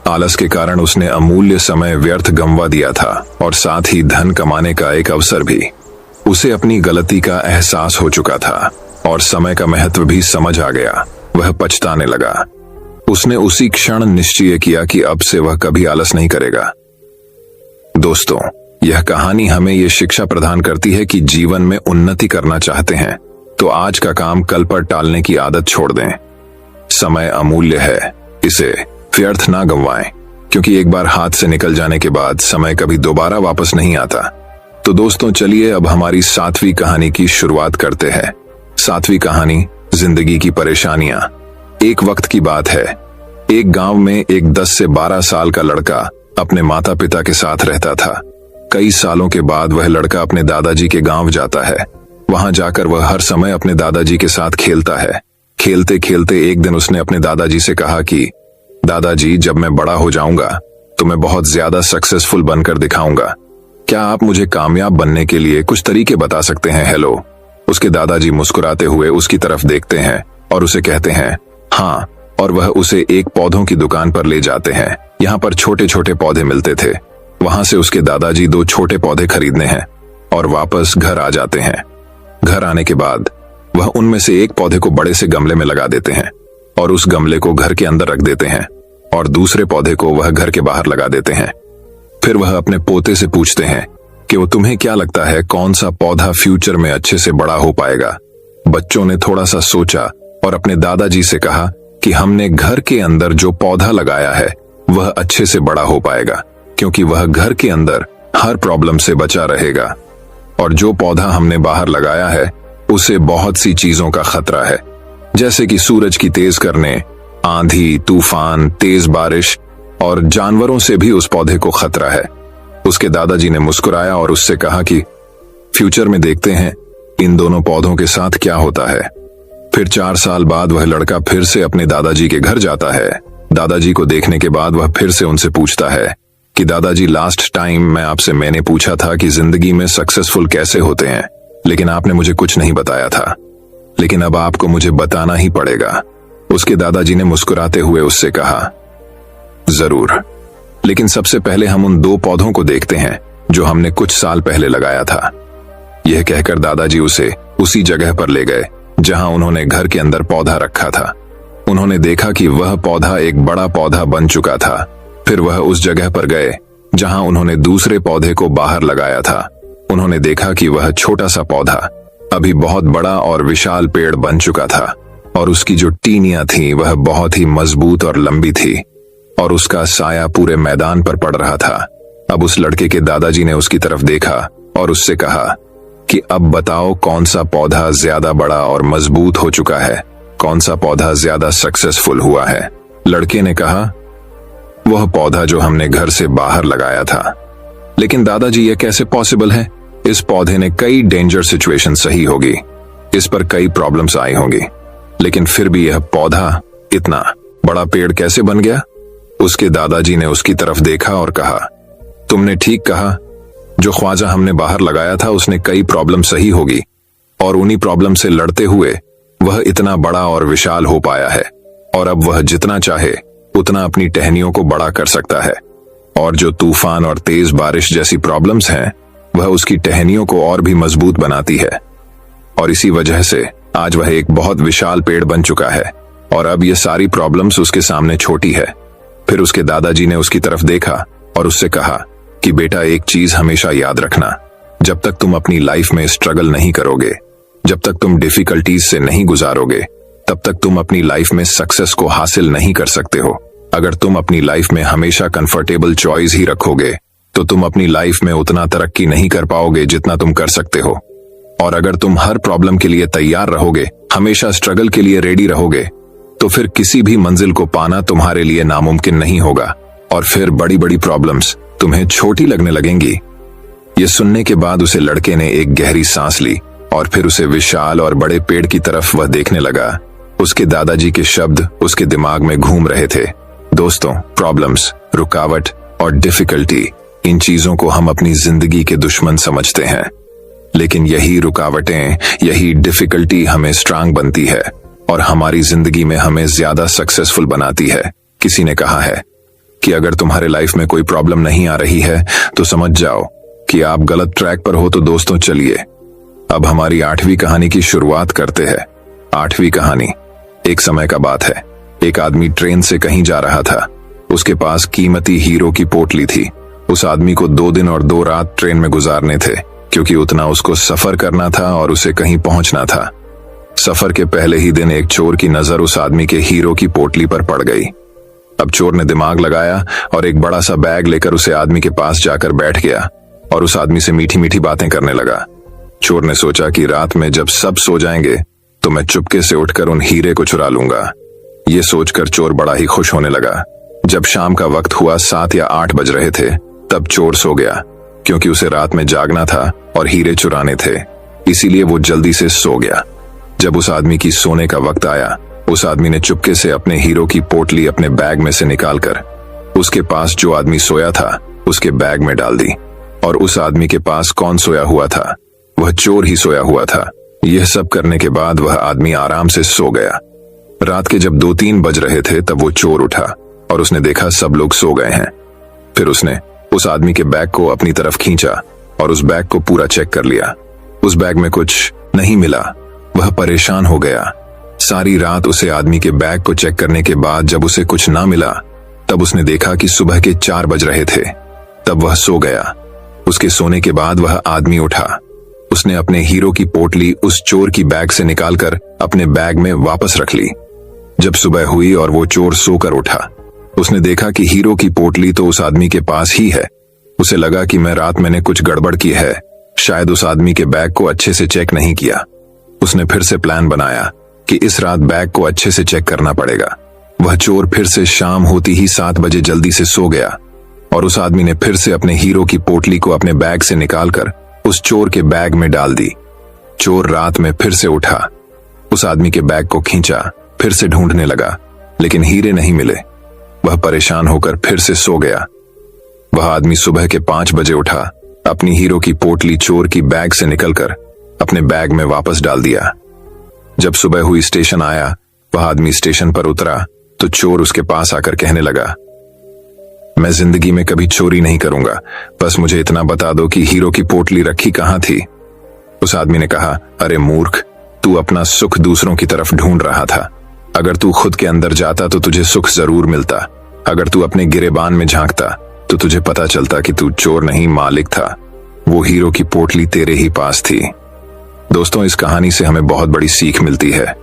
S1: आलस के कारण उसने अमूल्य समय व्यर्थ गंवा दिया था और साथ ही धन कमाने का एक अवसर भी। उसे अपनी गलती का एहसास हो चुका था और समय का महत्व भी समझ आ गया। वह पछताने लगा। उसने उसी क्षण निश्चय किया कि अब से वह कभी आलस नहीं करेगा। दोस्तों, यह कहानी हमें यह शिक्षा प्रदान करती है कि जीवन में उन्नति करना चाहते हैं तो आज का काम कल पर टालने की आदत छोड़ दें। समय अमूल्य है, इसे व्यर्थ ना गंवाएं, क्योंकि एक बार हाथ से निकल जाने के बाद समय कभी दोबारा वापस नहीं आता। तो दोस्तों, चलिए अब हमारी 7वीं कहानी की शुरुआत करते हैं। 7वीं कहानी, जिंदगी की परेशानियां। एक वक्त की बात है, एक गांव में एक 10 से 12 साल का लड़का अपने माता पिता के साथ रहता था। कई सालों के बाद वह लड़का अपने दादाजी के गांव जाता है। वहां जाकर वह हर समय अपने दादाजी के साथ खेलता है। खेलते खेलते एक दिन उसने अपने दादाजी से कहा कि दादाजी, जब मैं बड़ा हो जाऊंगा तो मैं बहुत ज्यादा सक्सेसफुल बनकर दिखाऊंगा। क्या आप मुझे कामयाब बनने के लिए कुछ तरीके बता सकते हैं? हेलो। उसके दादाजी मुस्कुराते हुए उसकी तरफ देखते हैं और उसे कहते हैं हाँ, और वह उसे एक पौधों की दुकान पर ले जाते हैं। यहाँ पर छोटे छोटे पौधे मिलते थे। वहां से उसके दादाजी 2 छोटे पौधे खरीदने हैं और वापस घर आ जाते हैं। घर आने के बाद वह उनमें से एक पौधे को बड़े से गमले में लगा देते हैं और उस गमले को घर के अंदर रख देते हैं और दूसरे पौधे को वह घर के बाहर लगा देते हैं। फिर वह अपने पोते से पूछते हैं कि वो तुम्हें क्या लगता है कौन सा पौधा फ्यूचर में अच्छे से बड़ा हो पाएगा। बच्चों ने थोड़ा सा सोचा और अपने दादाजी से कहा कि हमने घर के अंदर जो पौधा लगाया है वह अच्छे से बड़ा हो पाएगा, क्योंकि वह घर के अंदर हर प्रॉब्लम से बचा रहेगा। और जो पौधा हमने बाहर लगाया है उसे बहुत सी चीजों का खतरा है, जैसे कि सूरज की तेज करने, आंधी, तूफान, तेज बारिश और जानवरों से भी उस पौधे को खतरा है। उसके दादाजी ने मुस्कुराया और उससे कहा कि फ्यूचर में देखते हैं इन दोनों पौधों के साथ क्या होता है। फिर 4 साल बाद वह लड़का फिर से अपने दादाजी के घर जाता है। दादाजी को देखने के बाद वह फिर से उनसे पूछता है कि दादाजी, लास्ट टाइम मैंने पूछा था कि जिंदगी में सक्सेसफुल कैसे होते हैं, लेकिन आपने मुझे कुछ नहीं बताया था, लेकिन अब आपको मुझे बताना ही पड़ेगा। उसके दादाजी ने मुस्कुराते हुए उससे कहा जरूर, लेकिन सबसे पहले हम उन 2 पौधों को देखते हैं जो हमने कुछ साल पहले लगाया था। यह कहकर दादाजी उसे उसी जगह पर ले गए जहां उन्होंने घर के अंदर पौधा रखा था। उन्होंने देखा कि वह पौधा एक बड़ा पौधा बन चुका था। फिर वह उस जगह पर गए जहां उन्होंने दूसरे पौधे को बाहर लगाया था। उन्होंने देखा कि वह छोटा सा पौधा अभी बहुत बड़ा और विशाल पेड़ बन चुका था और उसकी जो टहनियां थी वह बहुत ही मजबूत और लंबी थी और उसका साया पूरे मैदान पर पड़ रहा था। अब उस लड़के के दादाजी ने उसकी तरफ देखा और उससे कहा कि अब बताओ कौन सा पौधा ज्यादा बड़ा और मजबूत हो चुका है, कौन सा पौधा ज्यादा सक्सेसफुल हुआ है। लड़के ने कहा वह पौधा जो हमने घर से बाहर लगाया था। लेकिन दादाजी, यह कैसे पॉसिबल है? इस पौधे ने कई डेंजर सिचुएशन सही होगी, इस पर कई प्रॉब्लम्स आई होंगी, लेकिन फिर भी यह पौधा इतना बड़ा पेड़ कैसे बन गया? उसके दादाजी ने उसकी तरफ देखा और कहा तुमने ठीक कहा, जो ख्वाजा हमने बाहर लगाया था उसने कई प्रॉब्लम सही होगी और उन्हीं प्रॉब्लम से लड़ते हुए वह इतना बड़ा और विशाल हो पाया है और अब वह जितना चाहे उतना अपनी टहनियों को बड़ा कर सकता है। और जो तूफान और तेज बारिश जैसी प्रॉब्लम्स हैं वह उसकी टहनियों को और भी मजबूत बनाती है और इसी वजह से आज वह एक बहुत विशाल पेड़ बन चुका है और अब ये सारी प्रॉब्लम्स उसके सामने छोटी है। फिर उसके दादाजी ने उसकी तरफ देखा और उससे कहा कि बेटा, एक चीज हमेशा याद रखना, जब तक तुम अपनी लाइफ में स्ट्रगल नहीं करोगे, जब तक तुम डिफिकल्टीज से नहीं गुजारोगे, तब तक तुम अपनी लाइफ में सक्सेस को हासिल नहीं कर सकते हो। अगर तुम अपनी लाइफ में हमेशा कंफर्टेबल चॉइस ही रखोगे तो तुम अपनी लाइफ में उतना तरक्की नहीं कर पाओगे जितना तुम कर सकते हो। और अगर तुम हर प्रॉब्लम के लिए तैयार रहोगे, हमेशा स्ट्रगल के लिए रेडी रहोगे, तो फिर किसी भी मंजिल को पाना तुम्हारे लिए नामुमकिन नहीं होगा और फिर बड़ी बड़ी प्रॉब्लम्स तुम्हें छोटी लगने लगेंगी। ये सुनने के बाद उसे लड़के ने एक गहरी सांस ली और फिर उसे विशाल और बड़े पेड़ की तरफ वह देखने लगा। उसके दादाजी के शब्द उसके दिमाग में घूम रहे थे। दोस्तों, प्रॉब्लम्स, रुकावट और डिफिकल्टी, इन चीजों को हम अपनी जिंदगी के दुश्मन समझते हैं, लेकिन यही रुकावटें, यही डिफिकल्टी हमें स्ट्रांग बनती है और हमारी जिंदगी में हमें ज्यादा सक्सेसफुल बनाती है। किसी ने कहा है कि अगर तुम्हारे लाइफ में कोई प्रॉब्लम नहीं आ रही है तो समझ जाओ कि आप गलत ट्रैक पर हो। तो दोस्तों, चलिए अब हमारी 8वीं कहानी की शुरुआत करते हैं। 8वीं कहानी। एक समय का बात है, एक आदमी ट्रेन से कहीं जा रहा था। उसके पास कीमती हीरो की पोटली थी। उस आदमी को 2 दिन और 2 रात ट्रेन में गुजारने थे, क्योंकि उतना उसको सफर करना था और उसे कहीं पहुंचना था। सफर के पहले ही दिन एक चोर की नजर उस आदमी के हीरो की पोटली पर पड़ गई। अब चोर ने दिमाग लगाया और एक बड़ा सा बैग लेकर उसे आदमी के पास जाकर बैठ गया और उस आदमी से मीठी मीठी बातें करने लगा। चोर ने सोचा कि रात में जब सब सो जाएंगे तो मैं चुपके से उठकर उन हीरे को चुरा लूंगा। ये सोचकर चोर बड़ा ही खुश होने लगा। जब शाम का वक्त हुआ, 7 या 8 बज रहे थे, तब चोर सो गया। क्योंकि उसे रात में जागना था और हीरे चुराने थे, इसीलिए वो जल्दी से सो गया। जब उस आदमी की सोने का वक्त आया, उस आदमी ने चुपके से अपने हीरो की पोटली अपने बैग में से निकालकर उसके पास जो आदमी सोया था उसके बैग में डाल दी। और उस आदमी के पास कौन सोया हुआ था? वह चोर ही सोया हुआ था। यह सब करने के बाद वह आदमी आराम से सो गया। रात के जब 2-3 बज रहे थे तब वो चोर उठा और उसने देखा सब लोग सो गए हैं। फिर उसने उस आदमी के बैग को अपनी तरफ खींचा और उस बैग को पूरा चेक कर लिया। उस बैग में कुछ नहीं मिला। वह परेशान हो गया। सारी रात उसे आदमी के बैग को चेक करने के बाद जब उसे कुछ ना मिला तब उसने देखा कि सुबह के 4 बज रहे थे। तब वह सो गया। उसके सोने के बाद वह आदमी उठा। उसने अपने हीरो की पोटली उस चोर की बैग से निकालकर अपने बैग में वापस रख ली। जब सुबह हुई और वो चोर सोकर उठा, उसने देखा कि हीरो की पोटली तो उस आदमी के पास ही है। उसे लगा कि मैं रात मैंने कुछ गड़बड़ की है, शायद उस आदमी के बैग को अच्छे से चेक नहीं किया। उसने फिर से प्लान बनाया कि इस रात बैग को अच्छे से चेक करना पड़ेगा। वह चोर फिर से शाम होती ही 7 बजे जल्दी से सो गया और उस आदमी ने फिर से अपने हीरो की पोटली को अपने बैग से निकालकर उस चोर के बैग में डाल दी। चोर रात में फिर से उठा, उस आदमी के बैग को खींचा, फिर से ढूंढने लगा, लेकिन हीरे नहीं मिले। वह परेशान होकर फिर से सो गया। वह आदमी सुबह के 5 बजे उठा, अपनी हीरो की पोटली चोर की बैग से निकलकर अपने बैग में वापस डाल दिया। जब सुबह हुई, स्टेशन आया। वह आदमी स्टेशन पर उतरा तो चोर उसके पास आकर कहने लगा, मैं जिंदगी में कभी चोरी नहीं करूंगा, बस मुझे इतना बता दो कि हीरो की पोटली रखी कहां थी। उस आदमी ने कहा, अरे मूर्ख, तू अपना सुख दूसरों की तरफ ढूंढ रहा था। अगर तू खुद के अंदर जाता तो तुझे सुख जरूर मिलता। अगर तू अपने गिरेबान में झांकता तो तुझे पता चलता कि तू चोर नहीं मालिक था। वो हीरो की पोटली तेरे ही पास थी। दोस्तों, इस कहानी से हमें बहुत बड़ी सीख मिलती है।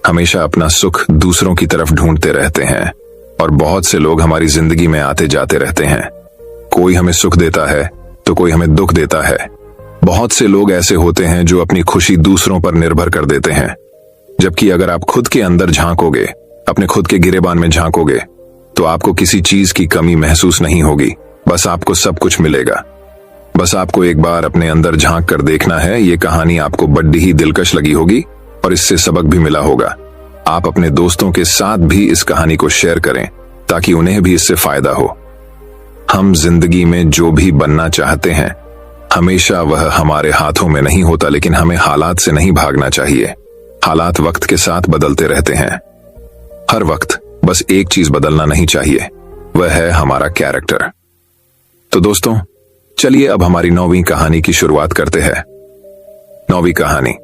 S1: हमेशा अपना सुख दूसरों की तरफ ढूंढते रहते हैं और बहुत से लोग हमारी जिंदगी में आते जाते रहते हैं। कोई हमें सुख देता है तो कोई हमें दुख देता है। बहुत से लोग ऐसे होते हैं जो अपनी खुशी दूसरों पर निर्भर कर देते हैं, जबकि अगर आप खुद के अंदर झांकोगे, अपने खुद के गिरेबान में झांकोगे, तो आपको किसी चीज की कमी महसूस नहीं होगी। बस आपको सब कुछ मिलेगा। बस आपको एक बार अपने अंदर झांक कर देखना है। ये कहानी आपको बड़ी ही दिलकश लगी होगी और इससे सबक भी मिला होगा। आप अपने दोस्तों के साथ भी इस कहानी को शेयर करें ताकि उन्हें भी इससे फायदा हो। हम जिंदगी में जो भी बनना चाहते हैं, हमेशा वह हमारे हाथों में नहीं होता, लेकिन हमें हालात से नहीं भागना चाहिए। हालात वक्त के साथ बदलते रहते हैं। हर वक्त बस एक चीज बदलना नहीं चाहिए, वह है हमारा कैरेक्टर। तो दोस्तों, चलिए अब हमारी 9वीं कहानी की शुरुआत करते हैं। 9वीं कहानी।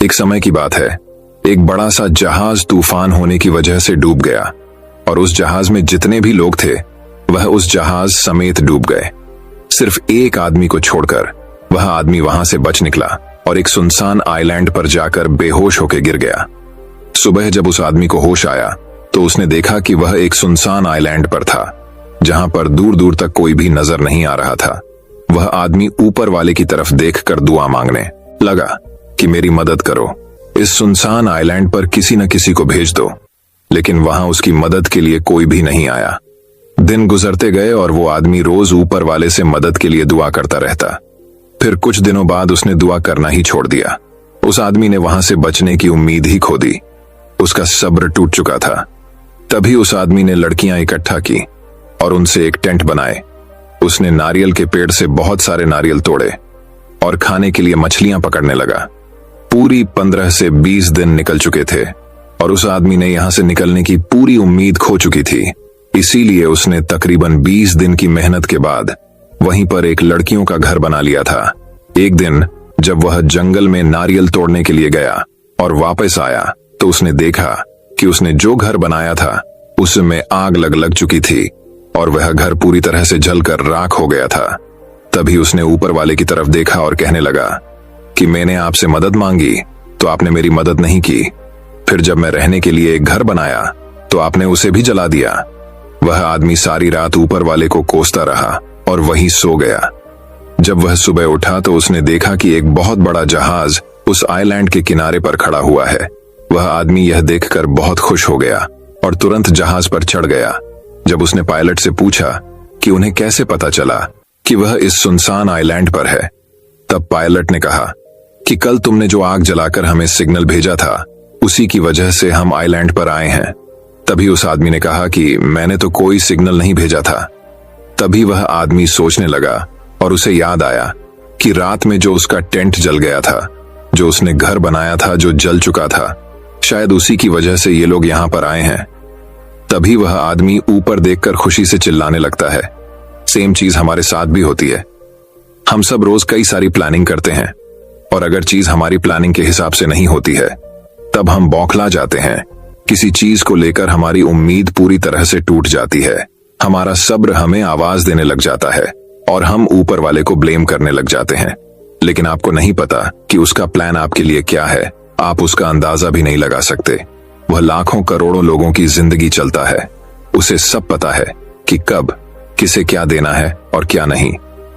S1: एक समय की बात है। एक बड़ा सा जहाज तूफान होने की वजह से डूब गया और उस जहाज में जितने भी लोग थे वह उस जहाज समेत डूब गए। सिर्फ एक आदमी को छोड़कर। वह आदमी वहां से बच निकला और एक सुनसान आइलैंड पर जाकर बेहोश होकर गिर गया। सुबह जब उस आदमी को होश आया तो उसने देखा कि वह एक सुनसान आइलैंड पर था, जहां पर दूर दूर तक कोई भी नजर नहीं आ रहा था। वह आदमी ऊपर वाले की तरफ देखकर दुआ मांगने लगा कि मेरी मदद करो, इस सुनसान आइलैंड पर किसी न किसी को भेज दो। लेकिन वहां उसकी मदद के लिए कोई भी नहीं आया। दिन गुजरते गए और वो आदमी रोज ऊपर वाले से मदद के लिए दुआ करता रहता। फिर कुछ दिनों बाद उसने दुआ करना ही छोड़ दिया। उस आदमी ने वहां से बचने की उम्मीद ही खो दी। उसका सब्र टूट चुका था। तभी उस आदमी ने लड़कियां इकट्ठा की और उनसे एक टेंट बनाए। उसने नारियल के पेड़ से बहुत सारे नारियल तोड़े और खाने के लिए मछलियां पकड़ने लगा। पूरी 15 से 20 दिन निकल चुके थे और उस आदमी ने यहां से निकलने की पूरी उम्मीद खो चुकी थी। इसीलिए उसने तकरीबन 20 दिन की मेहनत के बाद वहीं पर एक लड़कियों का घर बना लिया था। एक दिन जब वह जंगल में नारियल तोड़ने के लिए गया और वापस आया तो उसने देखा कि उसने जो घर बनाया था उसमें आग लग चुकी थी और वह घर पूरी तरह से जलकर राख हो गया था। तभी उसने ऊपर वाले की तरफ देखा और कहने लगा कि मैंने आपसे मदद मांगी तो आपने मेरी मदद नहीं की। फिर जब मैं रहने के लिए एक घर बनाया तो आपने उसे भी जला दिया। वह आदमी सारी रात ऊपर वाले को कोसता रहा और वहीं सो गया। जब वह सुबह उठा तो उसने देखा कि एक बहुत बड़ा जहाज उस आइलैंड के किनारे पर खड़ा हुआ है। वह आदमी यह देखकर बहुत खुश हो गया और तुरंत जहाज पर चढ़ गया। जब उसने पायलट से पूछा कि उन्हें कैसे पता चला कि वह इस सुनसान आइलैंड पर है। तब पायलट ने कहा कि कल तुमने जो आग जलाकर हमें सिग्नल भेजा था, उसी की वजह से हम आइलैंड पर आए हैं। तभी उस आदमी ने कहा कि मैंने तो कोई सिग्नल नहीं भेजा था। तभी वह आदमी सोचने लगा और उसे याद आया कि रात में जो उसका टेंट जल गया था, जो उसने घर बनाया था जो जल चुका था, शायद उसी की वजह से ये लोग यहां पर आए हैं। तभी वह आदमी ऊपर देखकर खुशी से चिल्लाने लगता है। सेम चीज हमारे साथ भी होती है। हम सब रोज कई सारी प्लानिंग करते हैं और अगर चीज हमारी प्लानिंग के हिसाब से नहीं होती है तब हम बौखला जाते हैं। किसी चीज को लेकर हमारी उम्मीद पूरी तरह से टूट जाती है। हमारा सब्र हमें आवाज देने लग जाता है और हम ऊपर वाले को ब्लेम करने लग जाते हैं। लेकिन आपको नहीं पता कि उसका प्लान आपके लिए क्या है। आप उसका अंदाजा भी नहीं लगा सकते। वह लाखों करोड़ों लोगों की जिंदगी चलता है। उसे सब पता है कि कब किसे क्या देना है और क्या नहीं।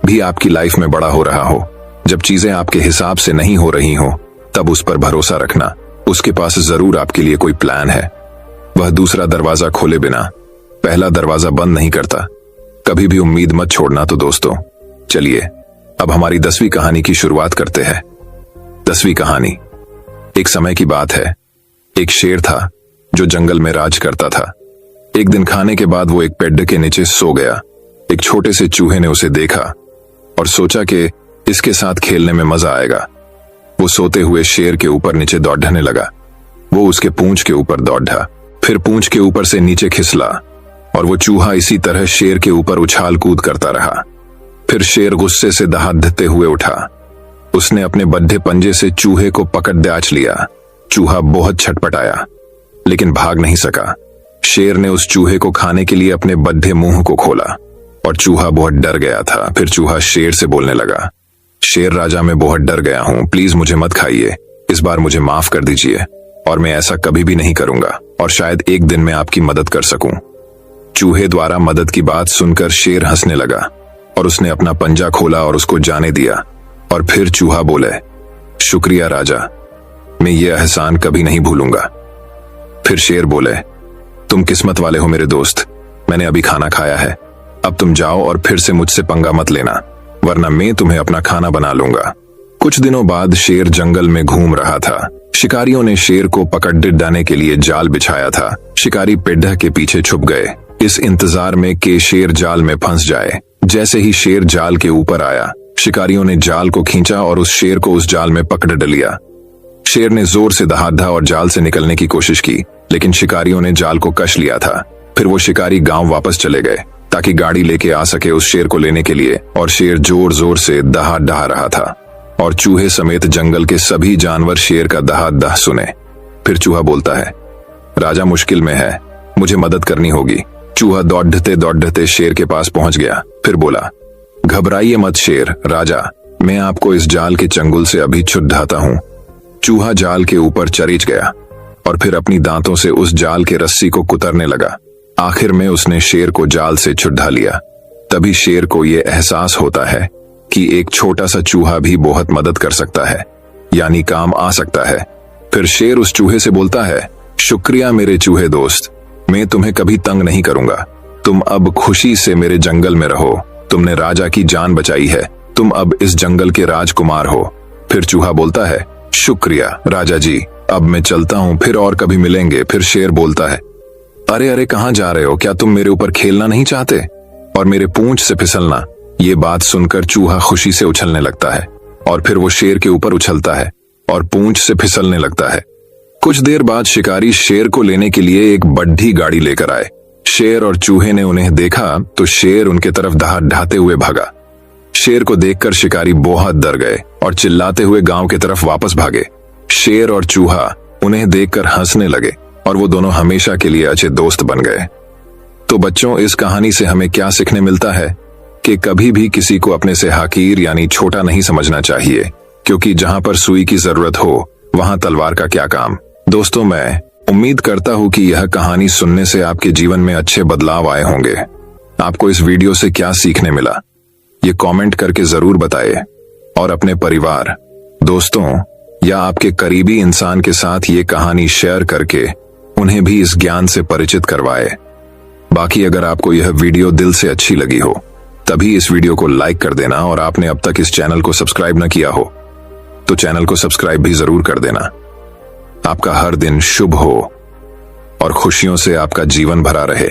S1: भी आपकी लाइफ में बड़ा हो रहा हो, जब चीजें आपके हिसाब से नहीं हो रही हो, तब उस पर भरोसा रखना। उसके पास जरूर आपके लिए कोई प्लान है। वह दूसरा दरवाजा खोले बिना पहला दरवाजा बंद नहीं करता। कभी भी उम्मीद मत छोड़ना। तो दोस्तों, चलिए अब हमारी 10वीं कहानी की शुरुआत करते हैं। 10वीं कहानी। एक समय की बात है। एक शेर था जो जंगल में राज करता था। एक दिन खाने के बाद वो एक पेड़ के नीचे सो गया। एक छोटे से चूहे ने उसे देखा और सोचा कि इसके साथ खेलने में मजा आएगा। वो सोते हुए शेर के ऊपर नीचे दौड़ने लगा। वो उसके पूंछ के ऊपर दौड़ा, फिर पूंछ के ऊपर से नीचे खिसला और वो चूहा इसी तरह शेर के ऊपर उछाल कूद करता रहा। फिर शेर गुस्से से दहाड़ते हुए उठा। उसने अपने बड्ढे पंजे से चूहे को पकड़ दयाच लिया। चूहा बहुत छटपटाया लेकिन भाग नहीं सका। शेर ने उस चूहे को खाने के लिए अपने बड्ढे मुंह को खोला और चूहा बहुत डर गया था। फिर चूहा शेर से बोलने लगा, शेर राजा, मैं बहुत डर गया हूं, प्लीज मुझे मत खाइए। इस बार मुझे माफ कर दीजिए और मैं ऐसा कभी भी नहीं करूंगा और शायद एक दिन मैं आपकी मदद कर सकूं। चूहे द्वारा मदद की बात सुनकर शेर हंसने लगा और उसने अपना पंजा खोला और उसको जाने दिया। और फिर चूहा बोले, शुक्रिया राजा, मैं ये एहसान कभी नहीं भूलूंगा। फिर शेर बोले, तुम किस्मत वाले हो मेरे दोस्त, मैंने अभी खाना खाया है। अब तुम जाओ और फिर से मुझसे पंगा मत लेना, वरना मैं तुम्हें अपना खाना बना लूंगा। कुछ दिनों बाद शेर जंगल में घूम रहा था। शिकारियों ने शेर को पकड़ डालने के लिए जाल बिछाया था। शिकारी पेड़ के पीछे छुप गए, इस इंतजार में कि शेर जाल में फंस जाए। जैसे ही शेर जाल के ऊपर आया, शिकारियों ने जाल को खींचा और उस शेर को उस जाल में पकड़ लिया। शेर ने जोर से दहाड़ा और जाल से निकलने की कोशिश की, लेकिन शिकारियों ने जाल को कस लिया था। फिर वो शिकारी गांव वापस चले गए ताकि गाड़ी लेके आ सके उस शेर को लेने के लिए। और शेर जोर जोर से दहा रहा था और चूहे समेत जंगल के सभी जानवर शेर का दहा सुने। फिर चूहा बोलता है, राजा मुश्किल में है, मुझे मदद करनी होगी। चूहा दौड़ते शेर के पास पहुंच गया। फिर बोला, घबराइए मत शेर राजा, मैं आपको इस जाल के चंगुल से अभी छुड़ाता हूं। चूहा जाल के ऊपर चरीच गया और फिर अपनी दांतों से उस जाल के रस्सी को कुतरने लगा। आखिर में उसने शेर को जाल से छुड़ा लिया। तभी शेर को यह एहसास होता है कि एक छोटा सा चूहा भी बहुत मदद कर सकता है, यानी काम आ सकता है। फिर शेर उस चूहे से बोलता है, शुक्रिया मेरे चूहे दोस्त, मैं तुम्हें कभी तंग नहीं करूंगा। तुम अब खुशी से मेरे जंगल में रहो। तुमने राजा की जान बचाई है, तुम अब इस जंगल के राजकुमार हो। फिर चूहा बोलता है, शुक्रिया राजा जी, अब मैं चलता हूं, फिर और कभी मिलेंगे। फिर शेर बोलता है, अरे अरे कहां जा रहे हो? क्या तुम मेरे ऊपर खेलना नहीं चाहते और मेरे पूंछ से फिसलना? ये बात सुनकर चूहा खुशी से उछलने लगता है और फिर वो शेर के ऊपर उछलता है और पूंछ से फिसलने लगता है। कुछ देर बाद शिकारी शेर को लेने के लिए एक बड़ी गाड़ी लेकर आए। शेर और चूहे ने उन्हें देखा तो शेर उनके तरफ दहाड़ते हुए भागा। शेर को देखकर शिकारी बहुत डर गए और चिल्लाते हुए गांव की तरफ वापस भागे। शेर और चूहा उन्हें देखकर हंसने लगे और वो दोनों हमेशा के लिए अच्छे दोस्त बन गए। तो बच्चों, इस कहानी से हमें क्या सीखने मिलता है कि कभी भी किसी को अपने से हकीर यानी छोटा नहीं समझना चाहिए, क्योंकि जहां पर सुई की जरूरत हो वहां तलवार का क्या काम। दोस्तों, मैं उम्मीद करता हूं कि यह कहानी सुनने से आपके जीवन में अच्छे बदलाव आए होंगे। आपको इस वीडियो से क्या सीखने मिला, ये कमेंट करके जरूर बताइए और अपने परिवार, दोस्तों या आपके करीबी इंसान के साथ ये कहानी शेयर करके उन्हें भी इस ज्ञान से परिचित करवाए। बाकी अगर आपको यह वीडियो दिल से अच्छी लगी हो तभी इस वीडियो को लाइक कर देना, और आपने अब तक इस चैनल को सब्सक्राइब न किया हो तो चैनल को सब्सक्राइब भी जरूर कर देना। आपका हर दिन शुभ हो और खुशियों से आपका जीवन भरा रहे।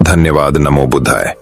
S1: धन्यवाद। नमो बुद्धाय।